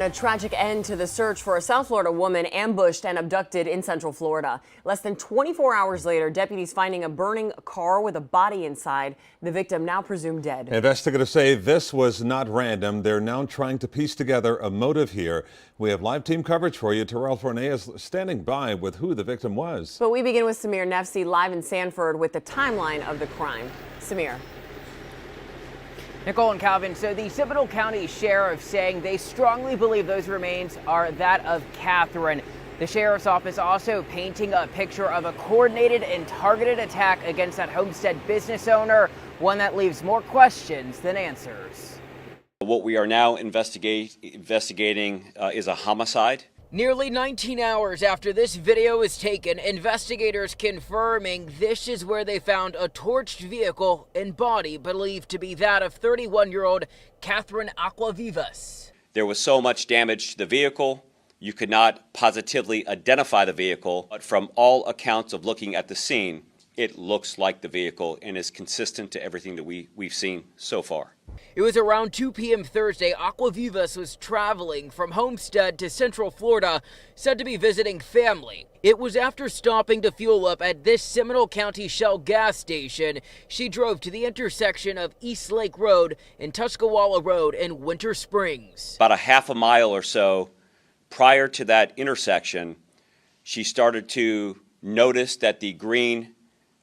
A tragic end to the search for a South Florida woman ambushed and abducted in Central Florida. Less than 24 hours later, deputies finding a burning car with a body inside. The victim now presumed dead. Investigators say this was not random. They're now trying to piece together a motive here. We have live team coverage for you. Terrell Fournier is standing by with who the victim was. But we begin with Samir Nefsi live in Sanford with the timeline of the crime. Samir. Nicole and Calvin, so the Seminole County Sheriff saying they strongly believe those remains are that of Catherine. The Sheriff's Office also painting a picture of a coordinated and targeted attack against that Homestead business owner, one that leaves more questions than answers. What we are now investigating is a homicide. Nearly 19 hours after this video was taken, investigators confirming this is where they found a torched vehicle and body believed to be that of 31-year-old Catherine Aquavivas. There was so much damage to the vehicle, you could not positively identify the vehicle, but from all accounts of looking at the scene, it looks like the vehicle and is consistent to everything that we've seen so far. It was around 2 p.m. Thursday. Aquavivas was traveling from Homestead to Central Florida, said to be visiting family. It was after stopping to fuel up at this Seminole County Shell gas station. She drove to the intersection of East Lake Road and Tuscaloosa Road in Winter Springs. About a half a mile or so prior to that intersection, she started to notice that the green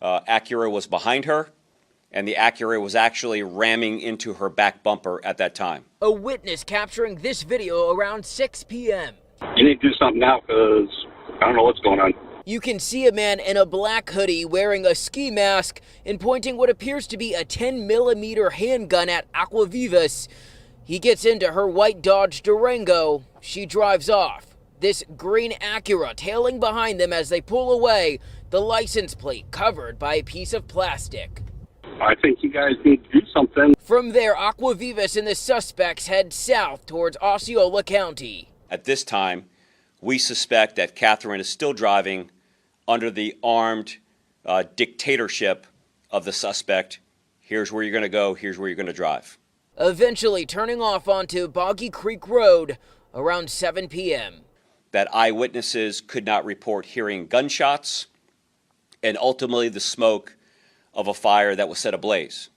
Acura was behind her, and the Acura was actually ramming into her back bumper at that time. A witness capturing this video around 6 p.m. You need to do something now because I don't know what's going on. You can see a man in a black hoodie wearing a ski mask and pointing what appears to be a 10mm handgun at Aquavivas. He gets into her white Dodge Durango. She drives off. This green Acura tailing behind them as they pull away, the license plate covered by a piece of plastic. I think you guys need to do something. From there, Aquavivas and the suspects head south towards Osceola County. At this time, we suspect that Catherine is still driving under the armed dictatorship of the suspect. Here's where you're going to go, here's where you're going to drive. Eventually turning off onto Boggy Creek Road around 7 p.m. That eyewitnesses could not report hearing gunshots and ultimately the smoke of a fire that was set ablaze.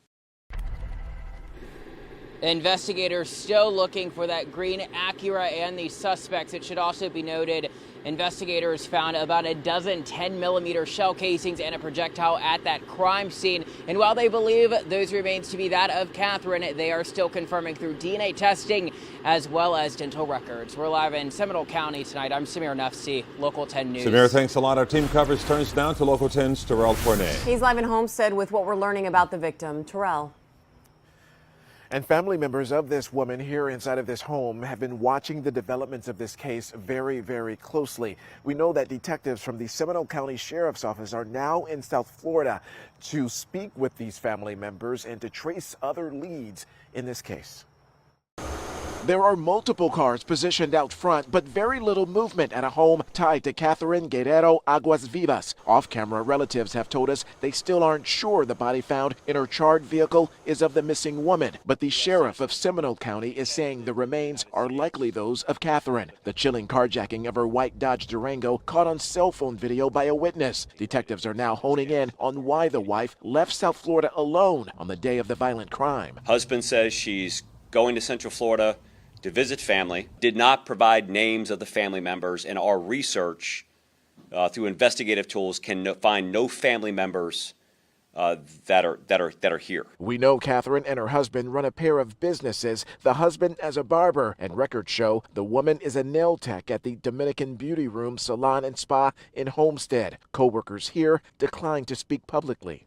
Investigators still looking for that green Acura and the suspects. It should also be noted, investigators found about a dozen 10mm shell casings and a projectile at that crime scene. And while they believe those remains to be that of Catherine, they are still confirming through DNA testing as well as dental records. We're live in Seminole County tonight. I'm Samir Nefsi, Local 10 News. Samir, thanks a lot. Our team coverage turns down to Local 10's Terrell Fournier. He's live in Homestead with what we're learning about the victim. Terrell. And family members of this woman here inside of this home have been watching the developments of this case very, very closely. We know that detectives from the Seminole County Sheriff's Office are now in South Florida to speak with these family members and to trace other leads in this case. There are multiple cars positioned out front, but very little movement at a home tied to Catherine Guerrero Aguas Vivas. Off-camera relatives have told us they still aren't sure the body found in her charred vehicle is of the missing woman. But the sheriff of Seminole County is saying the remains are likely those of Catherine. The chilling carjacking of her white Dodge Durango caught on cell phone video by a witness. Detectives are now honing in on why the wife left South Florida alone on the day of the violent crime. Husband says she's going to Central Florida to visit family, did not provide names of the family members, and our research through investigative tools can find no family members that are here. We know Catherine and her husband run a pair of businesses, the husband as a barber, and records show the woman is a nail tech at the Dominican Beauty Room Salon and Spa in Homestead. Co-workers here declined to speak publicly.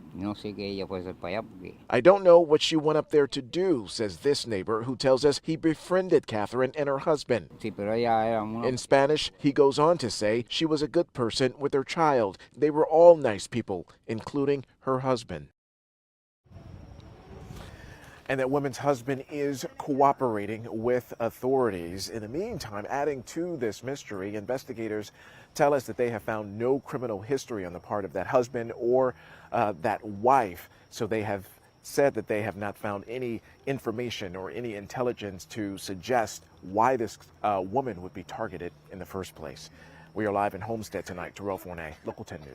I don't know what she went up there to do, says this neighbor who tells us he befriended Catherine and her husband. In Spanish, he goes on to say she was a good person with her child. They were all nice people, including her husband. And that woman's husband is cooperating with authorities. In the meantime, adding to this mystery, investigators tell us that they have found no criminal history on the part of that husband or that wife. So they have said that they have not found any information or any intelligence to suggest why this woman would be targeted in the first place. We are live in Homestead tonight. Terrell Fournay, Local 10 News.